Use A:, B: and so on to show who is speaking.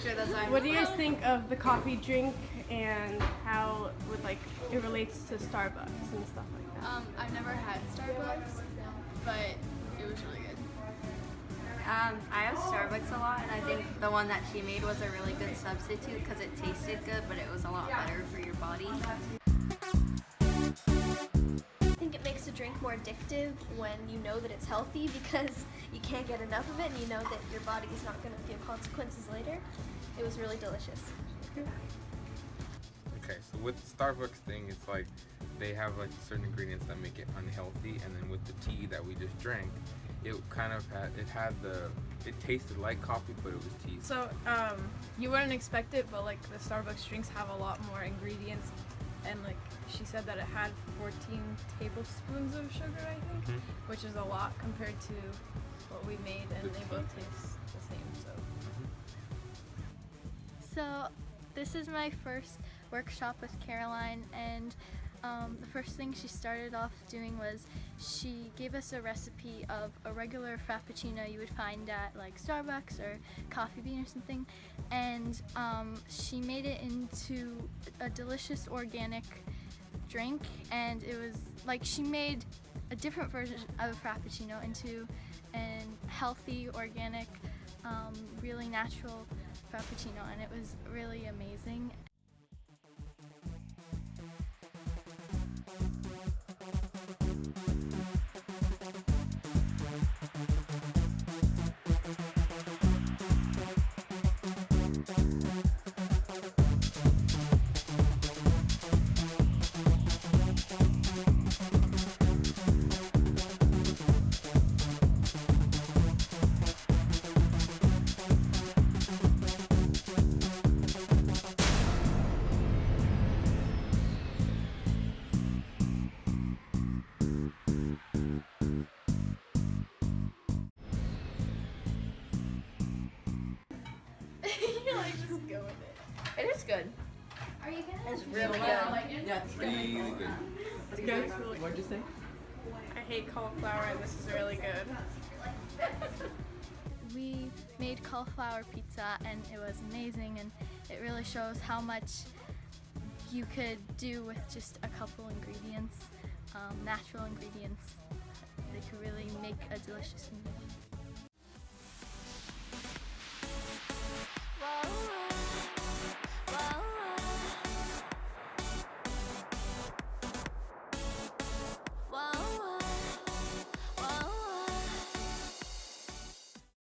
A: sure that's
B: What do you guys think of the coffee drink and how it relates to Starbucks and stuff like that?
A: I've never had Starbucks, but it was really good.
C: I have Starbucks a lot, and I think the one that she made was a really good substitute because it tasted good, but it was a lot better for your body.
D: I think it makes a drink more addictive when you know that it's healthy because you can't get enough of it and you know that your body is not going to feel consequences later. It was really delicious.
E: Okay, so with the Starbucks thing, it's like they have like certain ingredients that make it unhealthy, and then with the tea that we just drank, it kind of it tasted like coffee, but it was tea.
F: So you wouldn't expect it, but like the Starbucks drinks have a lot more ingredients, and like she said that it had 14 tablespoons of sugar, I think, which is a lot compared to what we made, and they both taste the same.
G: So this is my first workshop with Caroline, and the first thing she started off doing was she gave us a recipe of a regular frappuccino you would find at like Starbucks or Coffee Bean or something, and she made it into a delicious organic drink, and it was like she made a different version of a frappuccino into a healthy, organic, really natural frappuccino, and it was really amazing.
A: It is good.
D: Are you gonna?
A: It's really good.
E: Yeah, it's really good.
B: What'd you say? I hate cauliflower and this is really good.
G: We made cauliflower pizza, and it was amazing, and it really shows how much you could do with just a couple ingredients, natural ingredients. They could really make a delicious meal.